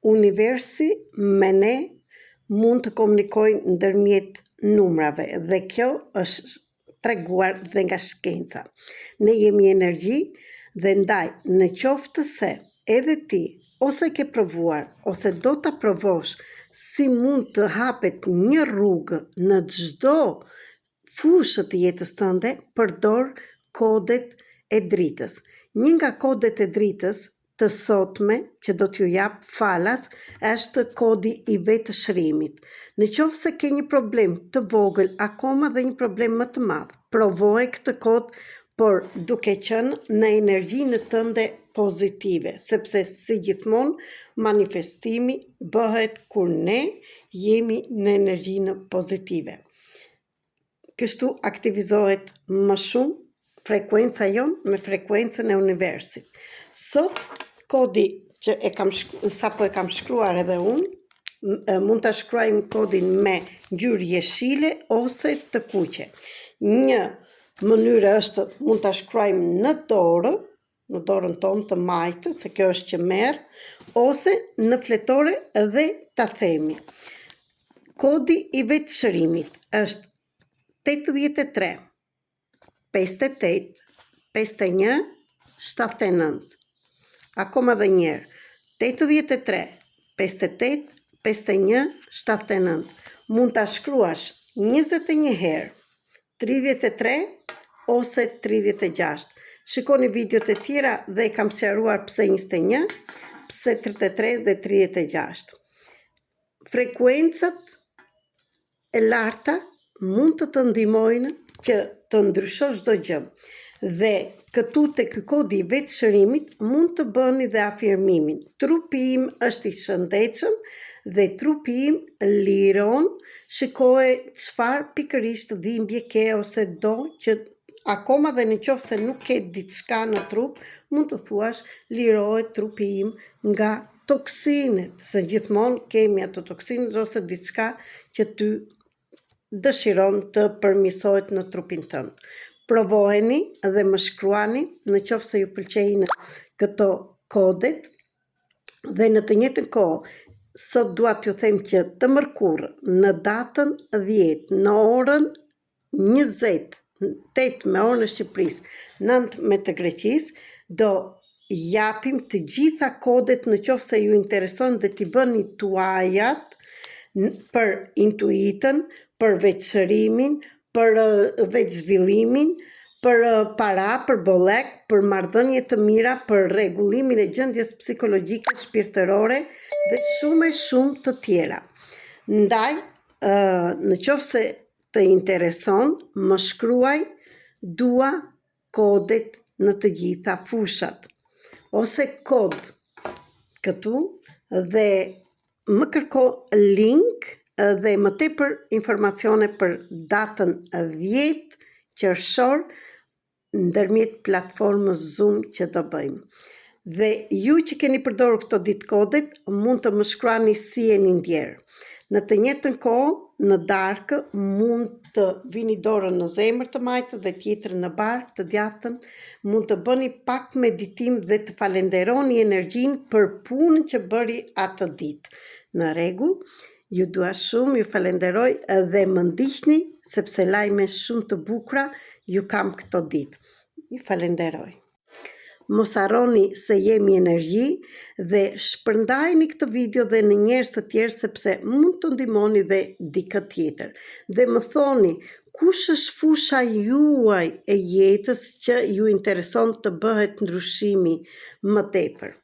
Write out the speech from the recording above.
universi me ne mund të komunikojnë ndërmjet numrave dhe kjo është treguar dhe nga shkenca. Ne jemi energji dhe ndaj në qoftë se edhe ti ose ke provuar ose do ta provosh si mund të hapet një rrugë në çdo fushë të jetës tënde, përdor kodet e dritës. Një nga kodet e dritës të sotme që do t'ju jap falas është kodi i vetëshërimit. Në qoftë se ke një problem të vogël, akoma dhe një problem më të madh, provoje këtë kod, por duke qenë në energjinë tënde pozitive, sepse si gjithmonë manifestimi bëhet kur ne jemi në energjinë pozitive. Kështu aktivizohet më shumë frekuenca jonë me frekuencën e universit. Sot, kodi që sapo e kam shkruar edhe unë, mund të shkruajmë kodin me ngjyrë jeshile ose të kuqe. Një mënyrë është mund të shkruajmë në dorën tonë të majtë, se kjo është që merr, ose në fletore dhe ta themi. Kodi i vetëshërimit është 83 58 51 79. Akoma dhe njerë, 83 58 51 79. Mund të shkruash 21 herë, 33 ose 36. Shikoni videot e tjera dhe kam sqaruar pse 21, pse 33 dhe 36. Frekuencat e larta mund të të ndihmojnë që të ndryshosh çdo gjë. Dhe këtu te ky kodi i vetëshërimit mund të bëni dhe afirmimin. Trupi im është i shëndetshëm dhe trupi im liron, shikoje çfarë pikërisht dhimbje ke ose do që akoma dhe në qoftë se nuk ke diçka në trup, mund të thuash lirohet trupi im nga toksinet, se gjithmonë kemi ato toksinet ose diçka që ty dëshiron të përmirësohet në trupin tënd. Provoheni dhe më shkruani në qoftë se ju pëlqejnë këto kodet dhe në të njëjtën kohë sot dua t'ju them që të mërkurë në datën 10 në orën 20 8 me orën e Shqipërisë, 9 me të Greqisë, do japim të gjitha kodet në qoftë se ju intereson dhe t'i bëni tuajat për intuitën, për vetëshërimin, për vetëzhvillimin, për para, për bollek, për marrëdhënie të mira, për rregullimin e gjendjes psikologjike, shpirtërore dhe shumë të tjera. Ndaj, në qoftë se të intereson, më shkruaj dua kodet në të gjitha fushat ose kod këtu dhe më kërko link dhe më tepër informacione për datën 10 qershor ndërmjet platformës Zoom që do bëjmë. Dhe ju që keni përdorur këto ditë kodet, mund të më shkruani si jeni ndjerë. Në të njëjtën kohë, në darkë, mund të vini dorën në zemër të majtë dhe tjetrën në barkë të djatën, mund të bëni pak meditim dhe të falenderoni energjinë për punën që bëri atë ditë. Në rregull, ju dua shumë, ju falenderoj dhe më ndiqni sepse lajme shumë të bukura ju kam këto ditë. Ju falenderoj. Mos harroni se jemi energji dhe shpërndajni këtë video dhe në njerëz të tjerë sepse mund të ndihmoni dhe dikë tjetër. Dhe më thoni kush është fusha juaj e jetës që ju intereson të bëhet ndryshimi më tepër.